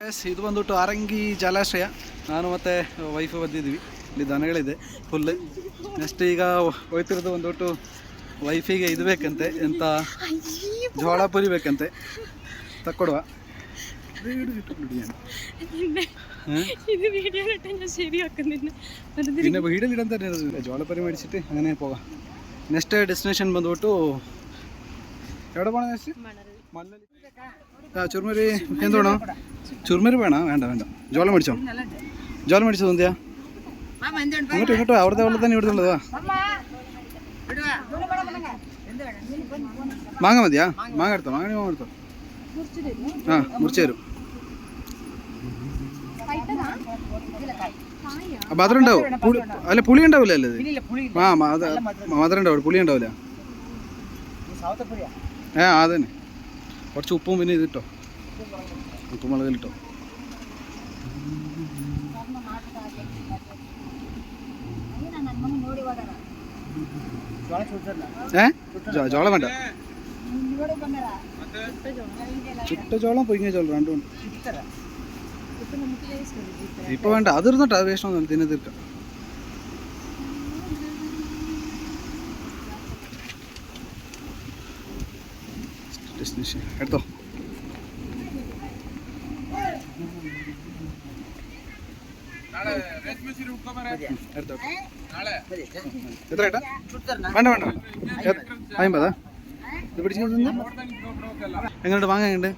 ಇದು ಬಂದ್ಬಿಟ್ಟು ಆರಂಗಿ ಜಲಾಶಯ. ನಾನು ಮತ್ತು ವೈಫ್ ಬಂದಿದ್ವಿ. ಇಲ್ಲಿ ದನಗಳಿದೆ ಫುಲ್. ನೆಕ್ಸ್ಟ್ ಈಗ ಹೋಯ್ತಿರೋದು ಬಂದ್ಬಿಟ್ಟು ವೈಫಿಗೆ ಇದು ಬೇಕಂತೆ, ಎಂಥ ಜೋಳ ಪುರಿ ಬೇಕಂತೆ, ತಕ್ಕೊಡುವ. പിന്നെ വീടിലിടാൻ തന്നെ ജോളപ്പരി മേടിച്ചിട്ട് അങ്ങനെ പോകാം. നെക്സ്റ്റ് ഡെസ്റ്റിനേഷൻ ಬಂದ್ಬಿಟ್ಟು എവിടെ പോകണം? നെക്സ്റ്റ് മണ്ണലി. ചുരുമരി എന്ത് വേണോ? ചുരുമരി വേണോ? വേണ്ട വേണ്ട, ജോളം മേടിച്ചോ. ജോളം മേടിച്ചോ എന്തിയാ? ഇങ്ങോട്ടോ ഇങ്ങോട്ടോ, അവിടുത്തെ വെള്ളം തന്നെ ഇവിടുത്തെ ഉള്ളതാ. മാങ്ങ മതിയാ? മാങ്ങ എടുത്തോ, മാങ്ങ എടുത്തോ. ആ മുറിച്ച് തരും. മധുരം ഉണ്ടാവും. അല്ല പുളി ഉണ്ടാവില്ല അല്ലേ ഇത്? ആ മധുരം ഉണ്ടാവില്ല, പുളി ഉണ്ടാവില്ല. അതന്നെ. കുറച്ച് ഉപ്പും പിന്നെ ഇതിട്ടോ, ഉപ്പും മുളകിലിട്ടോ. ജോളം വേണ്ട, ചുട്ട ചോളം പൊങ്ങിയ ചോളം രണ്ടും ഇപ്പൊ വേണ്ട. അത് ഇരുന്നോട്ടോ, അത് വേഷമൊന്നും തിന്നെ തീർക്കാം. ഡെസ്റ്റിനേഷൻ എടുത്തോ. എത്ര ഏട്ടാ? വേണ്ട വേണ്ട, 50. ഇത് പിടിച്ചു. എങ്ങനെയുണ്ട്? വാങ്ങ എങ്ങനെയുണ്ട്?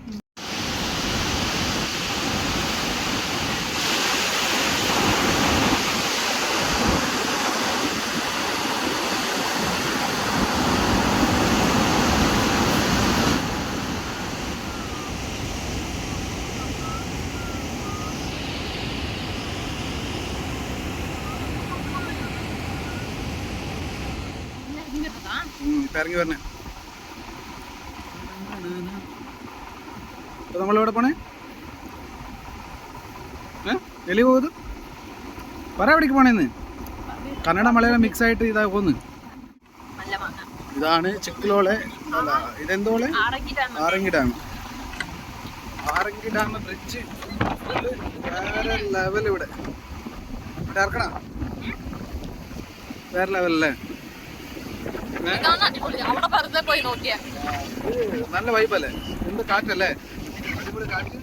ഇറങ്ങി വരണേ. ഇപ്പൊ നമ്മളിവിടെ പോണേ എലി പോകുന്നത് പറ. എവിടേക്ക് പോണേന്ന്? കന്നഡ മലയാളം മിക്സ് ആയിട്ട് ഇതാ പോന്ന്. ഇതാണ് ചിക്കിലോളെ. ഇതെന്തോളെ? ആറങ്കി ഡാം. ആറങ്കി ഡാം ബ്രിഡ്ജ് വേറെ ലെവൽ. ഇവിടെ ഇവിടെ ഇറക്കണ വേറെ ലെവലല്ലേ? നല്ല വൈബല്ലേ? എന്ത് കാറ്റല്ലേ? അടിപൊളി കാറ്റ്.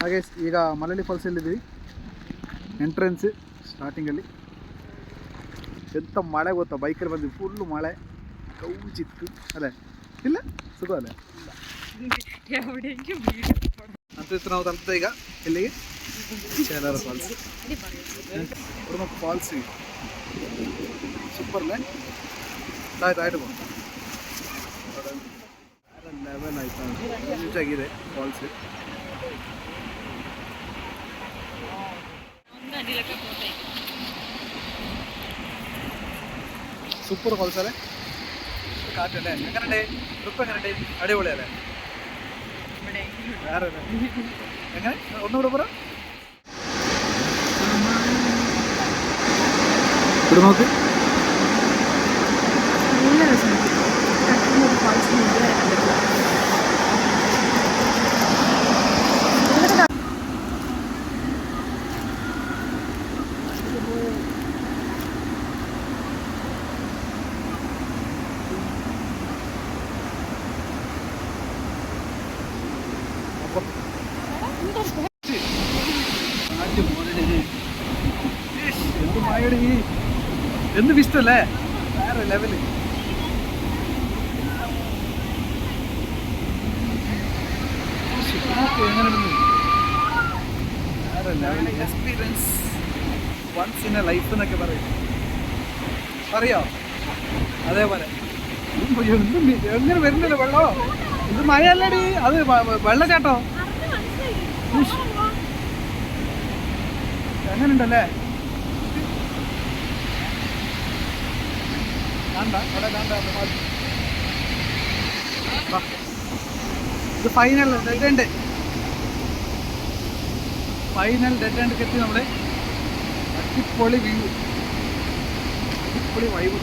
ಹಾಗೆ ಈಗ ಮಲಲಿ ಫಾಲ್ಸ್ ಇಲ್ಲಿದ್ದೀವಿ. ಎಂಟ್ರೆನ್ಸ್ ಸ್ಟಾರ್ಟಿಂಗಲ್ಲಿ ಎಂಥ ಮಳೆ ಗೊತ್ತಾ? ಬೈಕಲ್ಲಿ ಬಂದ್ವಿ, ಫುಲ್ಲು ಮಳೆ, ಕೌಚಿತ್ತು ಅಲ್ಲೇ. ಇಲ್ಲ ಸುಖ ಅಲ್ಲೇ ಅಂತ ನಾವು ತಲುಪ್ತಾ ಈಗ ಎಲ್ಲಿಗೆ? ಚೇಲಾರ ಫಾಲ್ಸ್. ಫಾಲ್ಸ್ ಸೂಪರ್ಲೆ. ಆಯ್ತು ಆಯ್ತು, ಲೆವೆಲ್ ಆಯ್ತಾ? ಆಗಿದೆ ಫಾಲ್ಸ್. സൂപ്പർ ഫാൾസ് അല്ലേ? കാറ്റല്ലേ? എങ്ങനെയുണ്ട്? ട്രിപ്പ് എങ്ങനെയുണ്ട്? അടിപൊളിയല്ലേ? വേറെ എങ്ങനെ? ഒന്നുകൂടെ പറ. ഇവിടെ നോക്ക്. എന്ത് മഴയുടെ ഈ എന്ത് വിസ്റ്റല്ലേ? വേറെ ലെവല്. എങ്ങനെയുണ്ട്? വേറെ level experience. Once in a life എന്നൊക്കെ പറയും. അറിയോ? അതേപോലെ എങ്ങനെ വരുന്നില്ല വെള്ളോ? ഇത് മഴയല്ലേടി, അത് വെള്ളച്ചാട്ടോ. എങ്ങനെയുണ്ടല്ലേ? ഇത് final dead end. Final dead end എത്തി നമ്മുടെ. അടിപൊളി വ്യൂ, അടിപൊളി വൈബ്.